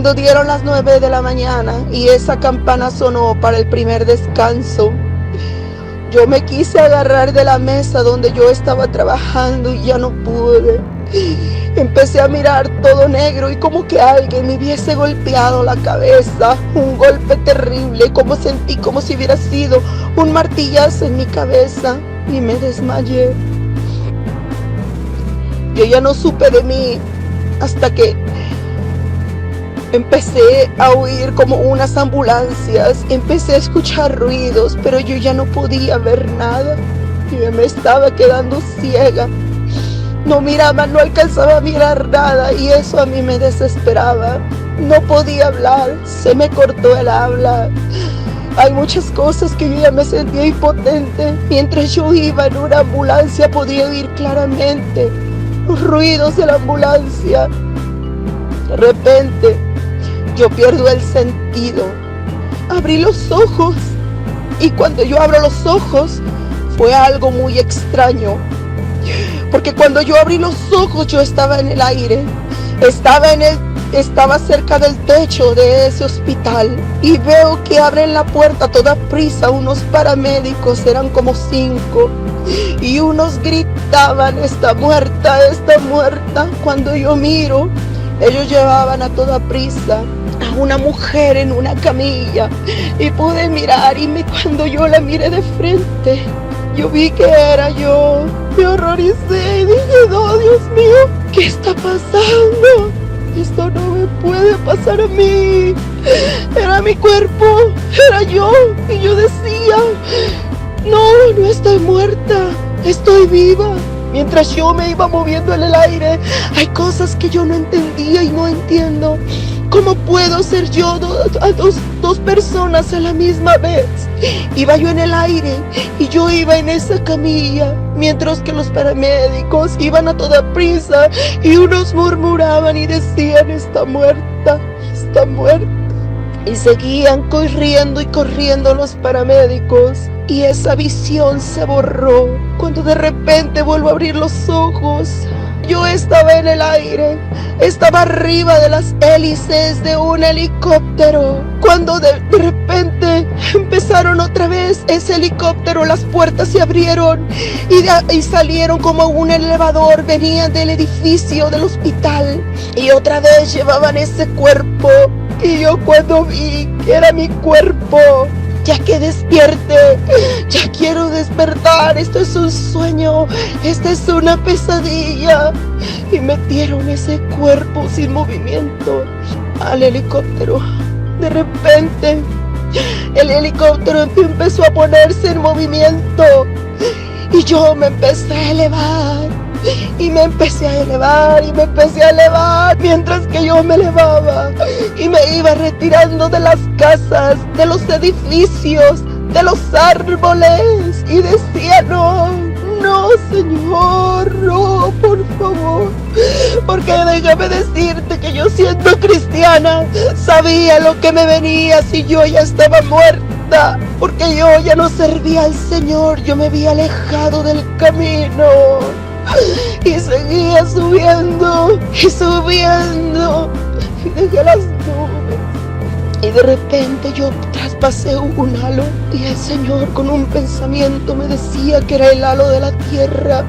Cuando dieron las 9 de la mañana y esa campana sonó para el primer descanso, yo me quise agarrar de la mesa donde yo estaba trabajando y ya no pude. Empecé a mirar todo negro y como que alguien me hubiese golpeado la cabeza, un golpe terrible, como sentí como si hubiera sido un martillazo en mi cabeza y me desmayé. Yo ya no supe de mí hasta que empecé a oír como unas ambulancias, empecé a escuchar ruidos, pero yo ya no podía ver nada y me estaba quedando ciega. No miraba, no alcanzaba a mirar nada y eso a mí me desesperaba. No podía hablar, se me cortó el habla. Hay muchas cosas que yo ya me sentía impotente. Mientras yo iba en una ambulancia podía oír claramente los ruidos de la ambulancia. De repente yo pierdo el sentido. Abrí los ojos y cuando yo abro los ojos fue algo muy extraño. Porque cuando yo abrí los ojos yo estaba en el aire, estaba cerca del techo de ese hospital y veo que abren la puerta a toda prisa unos paramédicos, eran como 5, y unos gritaban: está muerta, está muerta. Cuando yo miro, ellos llevaban a toda prisa a una mujer en una camilla y pude mirar y cuando yo la miré de frente, yo vi que era yo. Me horroricé y dije: no, Dios mío, ¿qué está pasando? Esto no me puede pasar a mí. Era mi cuerpo, era yo. Y yo decía: no estoy muerta, estoy viva. Mientras yo me iba moviendo en el aire, hay cosas que yo no entendía y no entiendo. ¿Cómo puedo ser yo dos personas a la misma vez? Iba yo en el aire y yo iba en esa camilla, mientras que los paramédicos iban a toda prisa y unos murmuraban y decían: está muerta, está muerta. Y seguían corriendo y corriendo los paramédicos y esa visión se borró. Cuando de repente vuelvo a abrir los ojos, yo estaba en el aire, estaba arriba de las hélices de un helicóptero. Cuando de repente empezaron otra vez ese helicóptero, las puertas se abrieron y salieron como un elevador, venían del edificio del hospital y otra vez llevaban ese cuerpo. Y yo cuando vi que era mi cuerpo, ya que despierte, ya quiero despertar, esto es un sueño, esta es una pesadilla. Y metieron ese cuerpo sin movimiento al helicóptero. De repente, el helicóptero empezó a ponerse en movimiento y yo me empecé a elevar. Y me empecé a elevar y me empecé a elevar mientras que yo me elevaba y me iba retirando de las casas, de los edificios, de los árboles y decía: no, Señor, no, por favor, porque déjame decirte que yo siendo cristiana sabía lo que me venía si yo ya estaba muerta, porque yo ya no servía al Señor, yo me había alejado del camino. Y seguía subiendo y subiendo y dejé las nubes y de repente yo traspasé un halo y el Señor con un pensamiento me decía que era el halo de la tierra.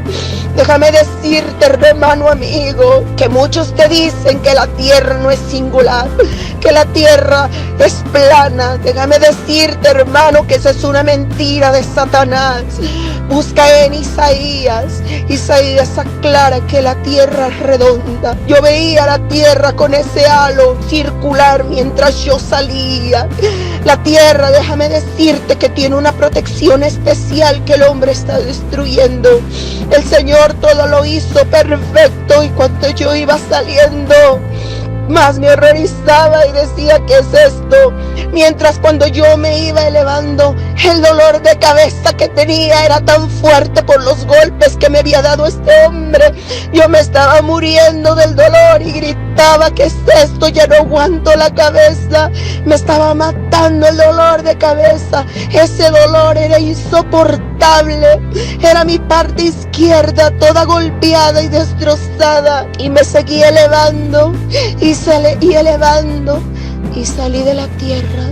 Déjame decirte, hermano amigo, que muchos te dicen que la tierra no es singular, que la tierra es plana. Déjame decirte, hermano, que esa es una mentira de Satanás. Busca en Isaías aclara que la tierra es redonda. Yo veía la tierra con ese halo circular mientras yo salía. La tierra, déjame decirte que tiene una protección especial que el hombre está destruyendo. El Señor todo lo hizo perfecto y cuando yo iba saliendo, más me horrorizaba y decía: ¿qué es esto? Mientras cuando yo me iba elevando, el dolor de cabeza que tenía era tan fuerte por los golpes que me había dado este hombre. Yo me estaba muriendo del dolor y gritaba: ¿qué es esto? Ya no aguanto la cabeza. Me estaba matando el dolor de cabeza. Ese dolor era insoportable. lamentable era mi parte izquierda, toda golpeada y destrozada. Y me seguí elevando y elevando y salí de la tierra.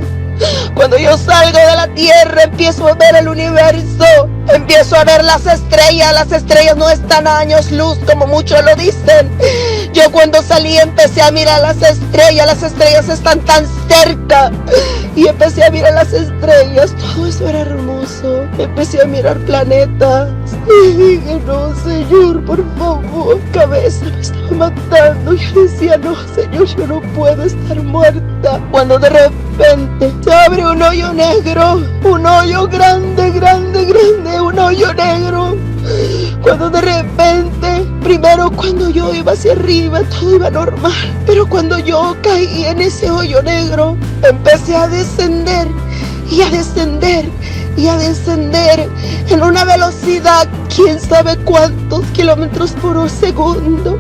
Cuando yo salgo de la tierra, empiezo a ver el universo, empiezo a ver las estrellas no están a años luz como muchos lo dicen. Yo cuando salí empecé a mirar las estrellas están tan cerca. Y empecé a mirar las estrellas, todo eso era hermoso. Empecé a mirar planetas y dije, no, Señor, por favor, cabeza me estaba matando. Yo decía, no, Señor, yo no puedo estar muerta. Cuando de repente se abre un hoyo negro, un hoyo grande, un hoyo negro. Cuando de repente, primero cuando yo iba hacia arriba, todo iba normal. Pero cuando yo caí en ese hoyo negro, empecé a descender y a descender y a descender en una velocidad, quién sabe cuántos kilómetros por segundo.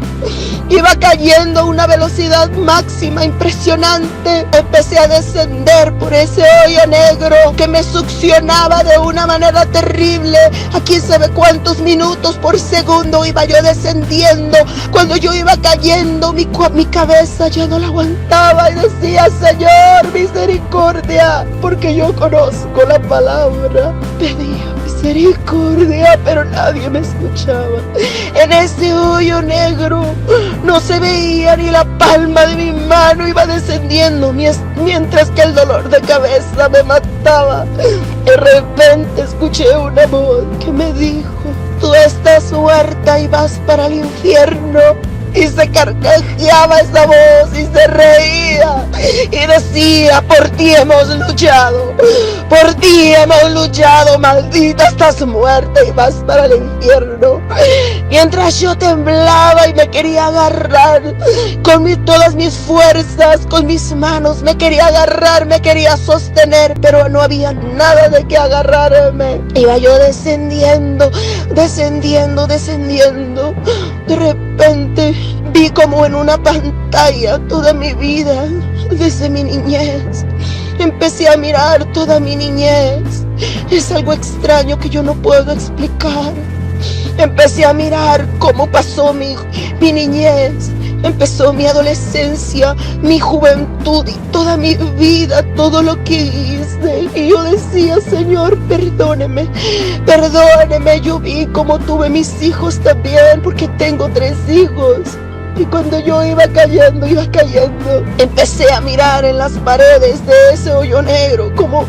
Iba cayendo a una velocidad máxima impresionante. Empecé a descender por ese hoyo negro que me succionaba de una manera terrible. A quién sabe cuántos minutos por segundo iba yo descendiendo. Cuando yo iba cayendo, mi cabeza ya no la aguantaba y decía, Señor, misericordia, porque yo conozco la palabra. Pedía misericordia, pero nadie me escuchaba. En ese hoyo negro no se veía ni la palma de mi mano. Iba descendiendo mientras que el dolor de cabeza me mataba. De repente escuché una voz que me dijo, tú estás muerta y vas para el infierno. Y se carcajeaba esa voz y se reía y decía, por ti hemos luchado, maldita, estás muerta y vas para el infierno. Mientras yo temblaba y me quería agarrar con todas mis fuerzas, con mis manos, me quería agarrar, me quería sostener, pero no había nada de que agarrarme. Iba yo descendiendo. De repente vi como en una pantalla toda mi vida, desde mi niñez. Empecé a mirar toda mi niñez. Es algo extraño que yo no puedo explicar. Empecé a mirar cómo pasó mi niñez. Empezó mi adolescencia, mi juventud y toda mi vida, todo lo que hice. Y yo decía, Señor, perdóneme. Yo vi cómo tuve mis hijos también, porque tengo 3 hijos. Y cuando yo iba cayendo, empecé a mirar en las paredes de ese hoyo negro como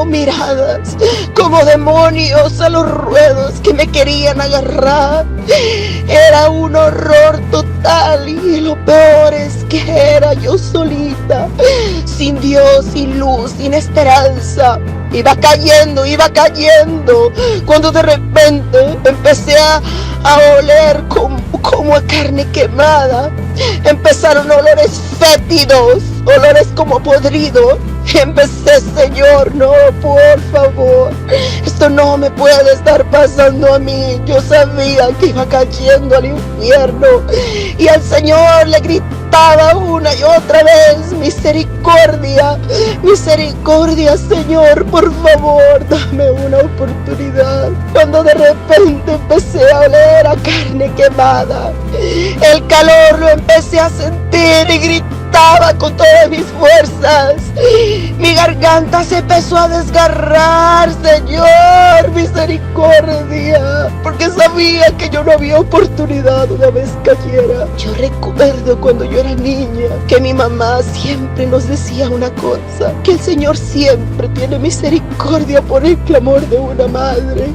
miradas, como demonios a los ruedos que me querían agarrar. Era un horror total y lo peor es que era yo solita, sin Dios, sin luz, sin esperanza. Iba cayendo, cuando de repente empecé a oler como a carne quemada. Empezaron olores fétidos, olores como podrido. Empecé, Señor, no, por favor, esto no me puede estar pasando a mí. Yo sabía que iba cayendo al infierno y al Señor le gritaba una y otra vez, misericordia, Señor, por favor, dame una oportunidad. Cuando de repente empecé a oler a carne quemada, el calor lo empecé a sentir y gritaba con todas mis fuerzas. Mi garganta se empezó a desgarrar, Señor, misericordia, porque sabía que yo no había oportunidad una vez cayera. Yo recuerdo cuando yo era niña que mi mamá siempre nos decía una cosa, que el Señor siempre tiene misericordia por el clamor de una madre.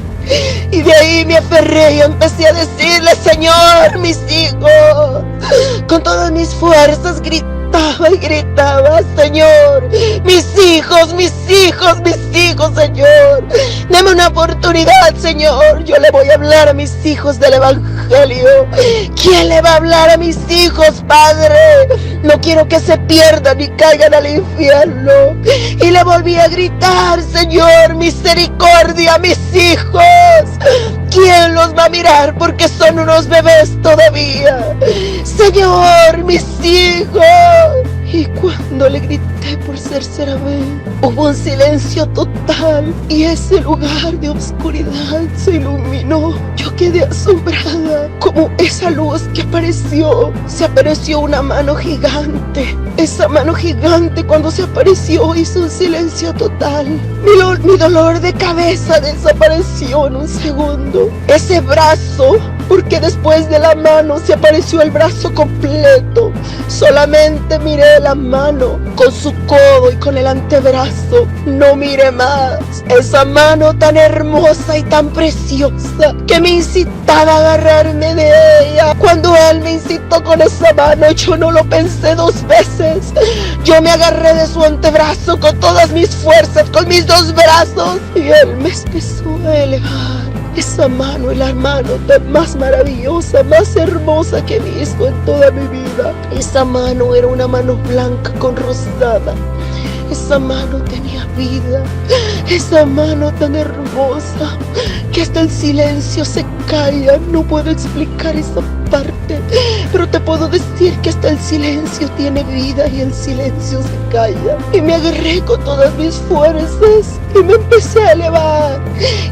Y de ahí me aferré y empecé a decirle, Señor, mis hijos, con todas mis fuerzas gritaba, Señor, mis hijos, Señor, dame una oportunidad, Señor. Yo le voy a hablar a mis hijos del Evangelio. ¿Quién le va a hablar a mis hijos, Padre? No quiero que se pierdan ni caigan al infierno. Y le volví a gritar, Señor, misericordia a mis hijos. ¿Quién los va a mirar? Porque son unos bebés todavía. Señor, mis hijos. Y cuando le grité por tercera vez, hubo un silencio total y ese lugar de oscuridad se iluminó. Yo quedé asombrada, como esa luz que apareció. Se apareció una mano gigante. Esa mano gigante, cuando se apareció, hizo un silencio total. Mi dolor de cabeza desapareció en un segundo. Ese brazo, porque después de la mano se apareció el brazo completo. Solamente miré la mano con su codo y con el antebrazo. No miré más. Esa mano tan hermosa y tan preciosa que me incitaba a agarrarme de ella. Cuando él me incitó con esa mano, yo no lo pensé dos veces. Yo me agarré de su antebrazo con todas mis fuerzas, con mis dos brazos, y él me empezó a elevar. Esa mano, la mano tan más maravillosa, más hermosa que he visto en toda mi vida. Esa mano era una mano blanca con rosada. Esa mano tenía vida. Esa mano tan hermosa que hasta el silencio se calla. No puedo explicar esa parte, pero te puedo decir que hasta el silencio tiene vida y el silencio se calla. Y me agarré con todas mis fuerzas y me empecé a elevar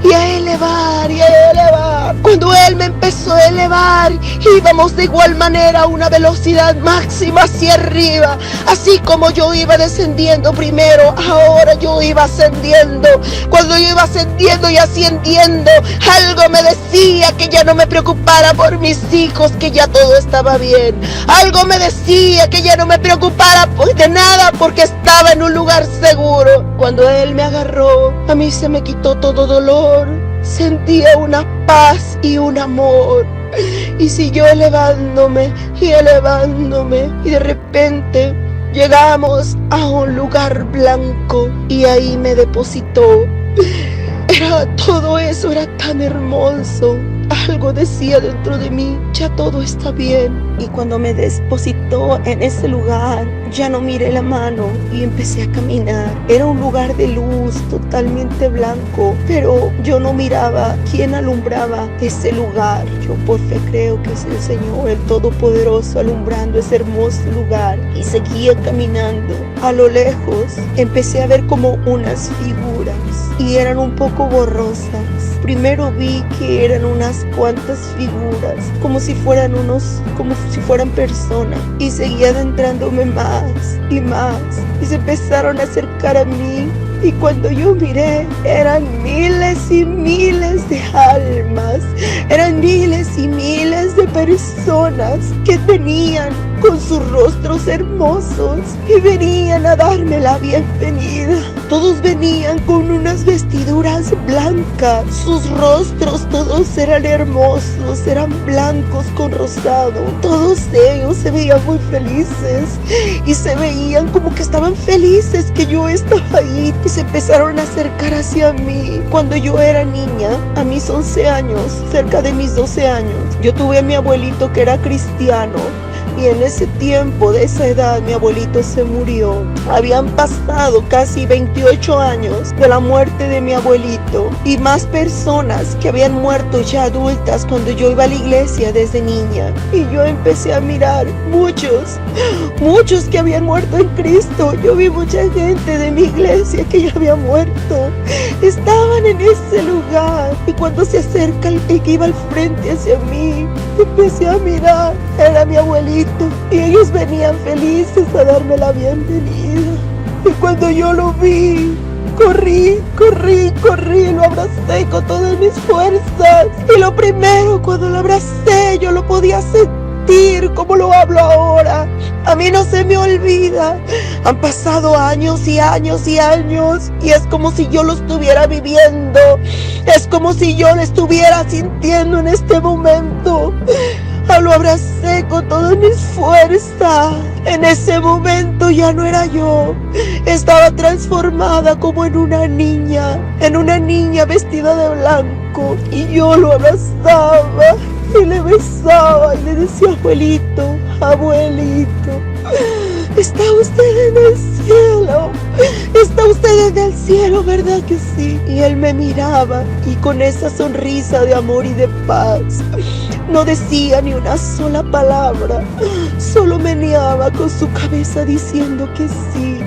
y a elevar y a elevar. Cuando él me empezó a elevar, íbamos de igual manera a una velocidad máxima hacia arriba. Así como yo iba descendiendo primero, ahora yo iba ascendiendo. Cuando yo iba ascendiendo y ascendiendo, algo me decía que ya no me preocupara por mis hijos, que ya todo estaba bien. Algo me decía que ya no me preocupara de nada porque estaba en un lugar seguro. Cuando él me agarró, a mí se me quitó todo dolor. Sentía una paz y un amor. Y siguió elevándome y elevándome. Y de repente llegamos a un lugar blanco y ahí me depositó. Todo eso era tan hermoso. Algo decía dentro de mí, ya todo está bien. Y cuando me depositó en ese lugar, ya no miré la mano y empecé a caminar. Era un lugar de luz totalmente blanco, pero yo no miraba quién alumbraba ese lugar. Yo por fe creo que es el Señor, el Todopoderoso, alumbrando ese hermoso lugar. Y seguía caminando. A lo lejos empecé a ver como unas figuras y eran un poco borrosas. Primero vi que eran unas cuantas figuras, como si fueran personas, y seguía adentrándome más y más, y se empezaron a acercar a mí. Y cuando yo miré, eran miles y miles de almas, eran miles y miles de personas que venían con sus rostros hermosos y venían a darme la bienvenida. Todos venían con unas vestiduras blancas, sus rostros todos eran hermosos, eran blancos con rosado. Todos ellos se veían muy felices y se veían como que estaban felices que yo estaba ahí. Se empezaron a acercar hacia mí. Cuando yo era niña, a mis 11 años, cerca de mis 12 años, yo tuve a mi abuelito que era cristiano. Y en ese tiempo, de esa edad, mi abuelito se murió. Habían pasado casi 28 años de la muerte de mi abuelito y más personas que habían muerto ya adultas cuando yo iba a la iglesia desde niña. Y yo empecé a mirar muchos que habían muerto en Cristo. Yo vi mucha gente de mi iglesia que ya había muerto. Estaban en ese lugar. Y cuando se acerca el que iba al frente hacia mí, empecé a mirar. Era mi abuelito. Y ellos venían felices a darme la bienvenida. Y cuando yo lo vi, corrí, lo abracé con todas mis fuerzas. Y lo primero, cuando lo abracé, yo lo podía sentir como lo hablo ahora. A mí no se me olvida. Han pasado años y años y años, y es como si yo lo estuviera viviendo. Es como si yo lo estuviera sintiendo en este momento. Lo abracé con todas mis fuerzas. En ese momento ya no era yo. Estaba transformada como en una niña vestida de blanco. Y yo lo abrazaba y le besaba y le decía: abuelito, abuelito, está usted en el cielo. Está usted en el cielo, ¿verdad que sí? Y él me miraba y con esa sonrisa de amor y de paz No decía ni una sola palabra, solo meneaba con su cabeza diciendo que sí.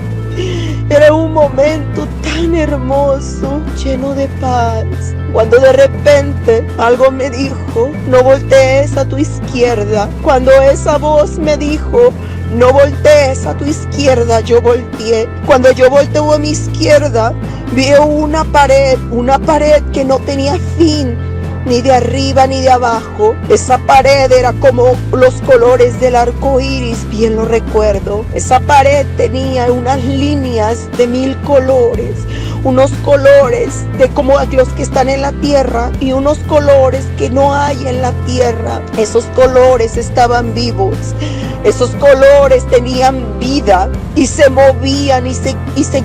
Era un momento tan hermoso, lleno de paz, cuando de repente algo me dijo: no voltees a tu izquierda. Cuando esa voz me dijo: no voltees a tu izquierda, yo volteé. Cuando yo volteo a mi izquierda, vi una pared que no tenía fin, ni de arriba ni de abajo. Esa pared era como los colores del arco iris, bien lo recuerdo. Esa pared tenía unas líneas de 1000 colores, unos colores de como los que están en la tierra y unos colores que no hay en la tierra. Esos colores estaban vivos, esos colores tenían vida y se movían y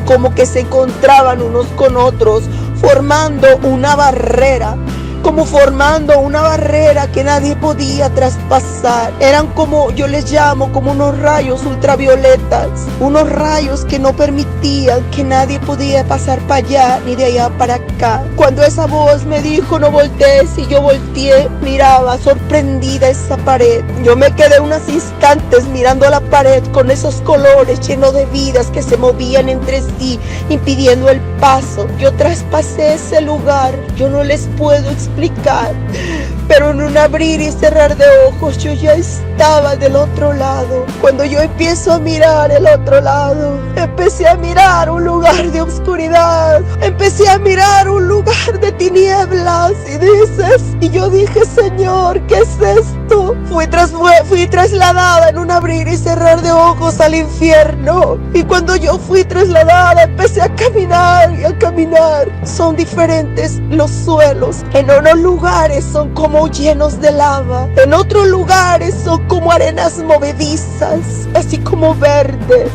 como que se encontraban unos con otros, formando una barrera. Como formando una barrera que nadie podía traspasar. Eran como, yo les llamo, como unos rayos ultravioletas, unos rayos que no permitían que nadie podía pasar para allá ni de allá para acá. Cuando esa voz me dijo: no voltees, y yo volteé, miraba sorprendida esa pared. Yo me quedé unos instantes mirando la pared con esos colores llenos de vidas que se movían entre sí, impidiendo el paso. Yo traspasé ese lugar, yo no les puedo explicar, pero en un abrir y cerrar de ojos yo ya estaba del otro lado. Cuando yo empiezo a mirar el otro lado, empecé a mirar un lugar de oscuridad, empecé a mirar un lugar de tinieblas y yo dije: Señor, ¿qué es esto? Fui trasladada en un abrir y cerrar de ojos al infierno, y cuando yo fui trasladada empecé a caminar y a caminar. Son diferentes los suelos. En unos lugares son como llenos de lava, en otros lugares son como arenas movedizas, así como verde.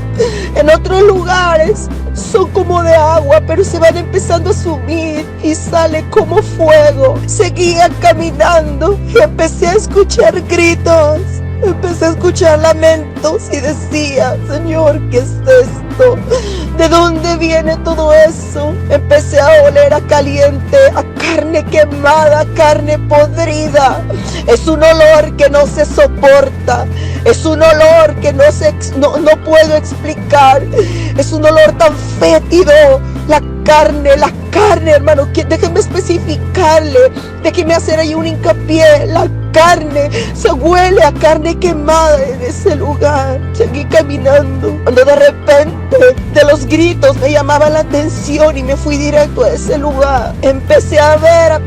En otros lugares son como de agua, pero se van empezando a subir y sale como fuego. Seguía caminando y empecé a escuchar gritos, empecé a escuchar lamentos y decía: Señor, ¿qué es esto? ¿De dónde viene todo eso? Empecé a oler a caliente, a carne quemada, carne podrida. Es un olor que no se soporta, es un olor que no puedo explicar. Es un olor tan fétido. La carne, hermano, déjeme especificarle, déjeme hacer ahí un hincapié. La carne, se huele a carne quemada en ese lugar. Seguí caminando, cuando de repente de los gritos me llamaba la atención y me fui directo a ese lugar. Empecé a ver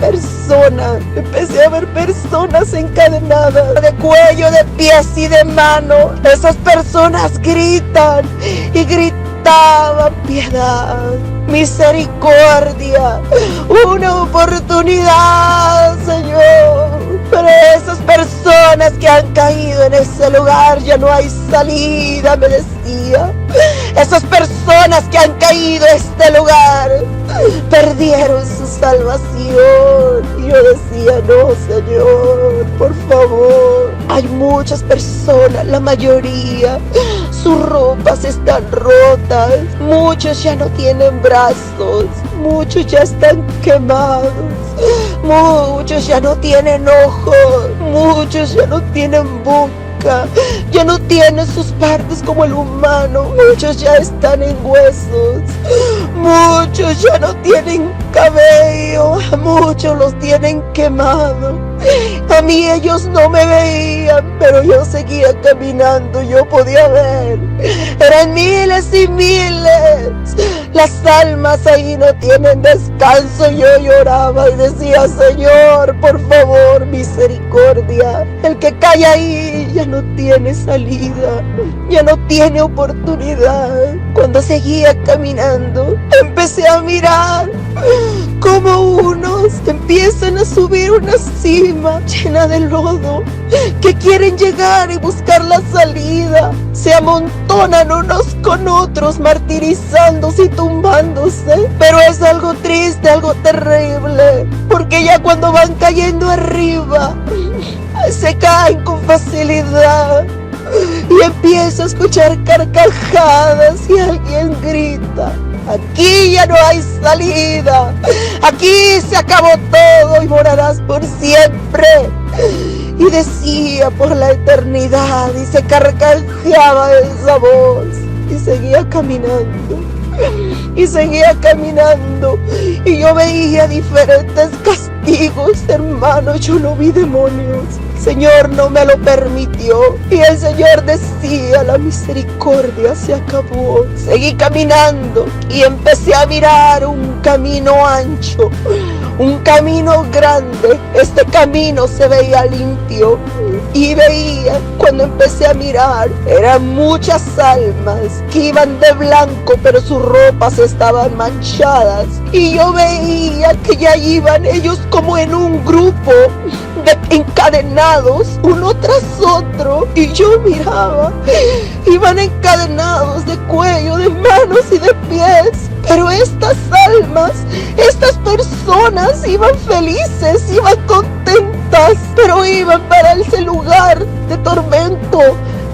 personas encadenadas, de cuello, de pies y de manos. Esas personas gritan y gritaban: piedad, misericordia, una oportunidad, Señor. Pero esas personas que han caído en ese lugar, ya no hay salida, me decía. Esas personas que han caído en este lugar perdieron su salvación. Y yo decía: no, Señor, por favor. Hay muchas personas, la mayoría, sus ropas están rotas, muchos ya no tienen brazos, muchos ya están quemados, muchos ya no tienen ojos, muchos ya no tienen boca, ya no tienen sus partes como el humano, muchos ya están en huesos, muchos ya no tienen cabello, muchos los tienen quemados. A mí ellos no me veían, pero yo seguía caminando, yo podía ver. Eran miles y miles. Las almas ahí no tienen descanso. Yo lloraba y decía: Señor, por favor, misericordia. El que cae ahí ya no tiene salida, ya no tiene oportunidad. Cuando seguía caminando, empecé a mirar como unos empiezan a subir una cima llena de lodo, que quieren llegar y buscar la salida. Se amontonan unos con otros, martirizándose y tumbándose. Pero es algo triste, algo terrible, porque ya cuando van cayendo arriba, se caen con facilidad. Y empiezo a escuchar carcajadas y alguien grita: aquí ya no hay salida, aquí se acabó todo y morarás por siempre. Y decía por la eternidad y se carcajeaba esa voz y seguía caminando. Y seguía caminando y yo veía diferentes castigos, hermano. Yo no vi demonios, el Señor no me lo permitió. Y el Señor decía: la misericordia se acabó. Seguí caminando y empecé a mirar un camino ancho, un camino grande. Este camino se veía limpio y veía, cuando empecé a mirar, eran muchas almas que iban de blanco, pero sus ropas estaban manchadas. Y yo veía que ya iban ellos como en un grupo, encadenados uno tras otro. Y yo miraba, iban encadenados de cuello, de manos y de pies. Pero estas almas, estas personas iban felices, iban contentas, pero iban para ese lugar de tormento.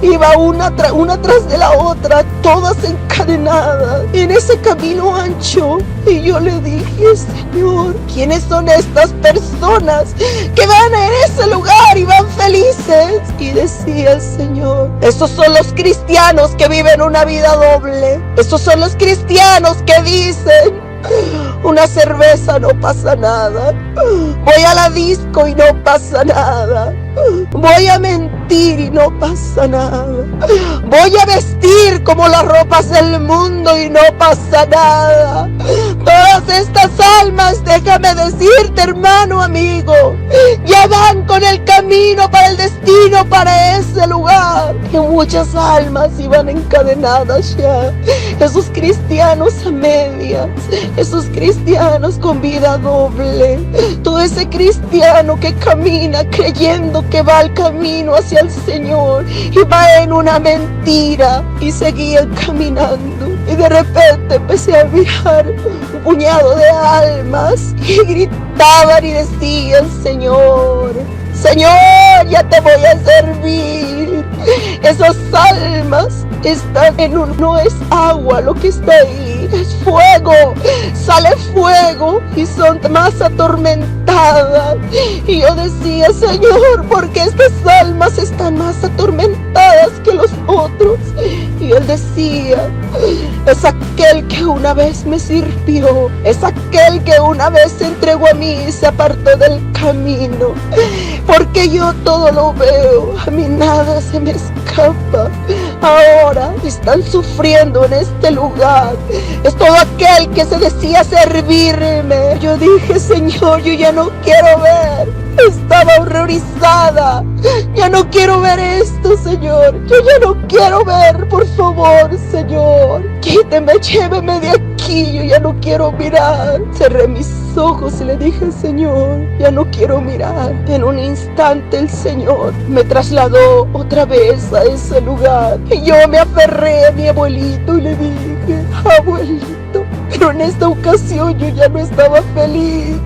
Iba una tras de la otra, todas encadenadas en ese camino ancho. Y yo le dije: Señor, ¿quiénes son estas personas que van en ese lugar y van felices? Y decía el Señor: esos son los cristianos que viven una vida doble. Esos son los cristianos que dicen: una cerveza no pasa nada, voy a la disco y no pasa nada, voy a mentir y no pasa nada, voy a vestir como las ropas del mundo y no pasa nada. Todas estas almas, déjame decirte, hermano, amigo, ya van con el camino para el destino, para ese lugar. Y muchas almas iban encadenadas ya. Esos cristianos a medias, esos cristianos con vida doble, todo ese cristiano que camina creyendo que va al camino hacia el Señor y va en una mentira, y seguían caminando. Y de repente empecé a mirar un puñado de almas y gritaban y decían: Señor, Señor, ya te voy a servir. Esas almas están no es agua lo que está ahí, es fuego, sale fuego y son más atormentadas. Y yo decía: Señor, ¿por qué estas almas están más atormentadas que los otros? Y él decía: es aquel que una vez me sirvió, es aquel que una vez se entregó a mí y se apartó del camino. Porque yo todo lo veo, a mí nada se me escapa. Ahora están sufriendo en este lugar. Es todo aquel que se decía servirme. Yo dije: Señor, yo ya no quiero ver. Estaba horrorizada. Ya no quiero ver esto, Señor. Yo ya no quiero ver, por favor, Señor. Quíteme, lléveme de aquí. Yo ya no quiero mirar. Cerré mis ojos y le dije: Señor, ya no quiero mirar. En un instante el Señor me trasladó otra vez a ese lugar. Y yo me aferré a mi abuelito y le dije: abuelito. Pero en esta ocasión yo ya no estaba feliz.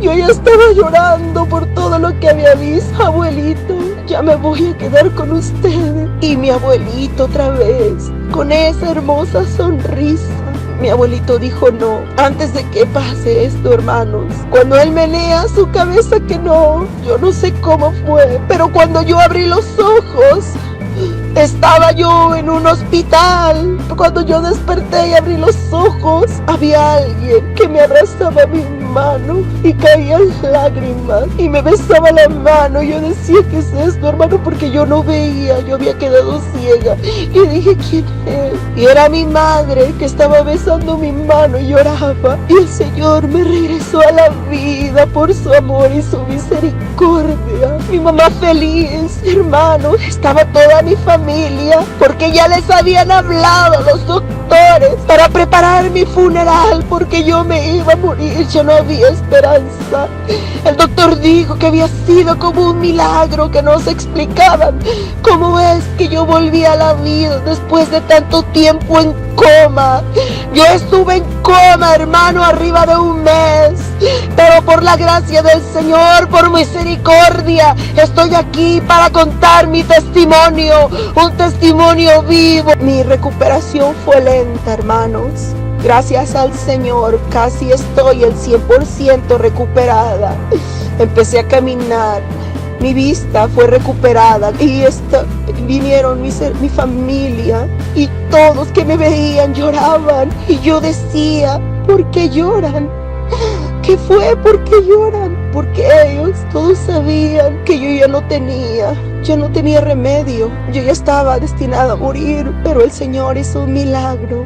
Yo ya estaba llorando por todo lo que había visto. Abuelito, ya me voy a quedar con ustedes. Y mi abuelito otra vez, con esa hermosa sonrisa. Mi abuelito dijo: no, antes de que pase esto, hermanos. Cuando él menea su cabeza que no, yo no sé cómo fue, pero cuando yo abrí los ojos, estaba yo en un hospital. Cuando yo desperté y abrí los ojos, había alguien que me abrazaba mi mano y caían lágrimas y me besaba la mano. Yo decía: ¿qué es esto, hermano? Porque yo no veía, yo había quedado ciega. Y dije: ¿quién es? Y era mi madre que estaba besando mi mano y lloraba. Y el Señor me regresó a la vida por su amor y su misericordia. Mi mamá feliz, hermano, estaba toda mi familia, porque ya les habían hablado los doctores para preparar mi funeral, porque yo me iba a morir, ya no había esperanza. El doctor dijo que había sido como un milagro que no se explicaban. ¿Cómo es que yo volví a la vida después de tanto tiempo en coma? Yo estuve en coma, hermano, arriba de un mes, pero por la gracia del Señor, por misericordia, estoy aquí para contar mi testimonio, un testimonio vivo. Mi recuperación fue lenta, hermanos. Gracias al Señor, casi estoy el 100% recuperada. Empecé a caminar. Mi vista fue recuperada y vinieron mi familia y todos que me veían lloraban. Y yo decía, ¿por qué lloran? ¿Qué fue? ¿Por qué lloran? Porque ellos todos sabían que yo ya no tenía remedio. Yo ya estaba destinada a morir, pero el Señor hizo un milagro.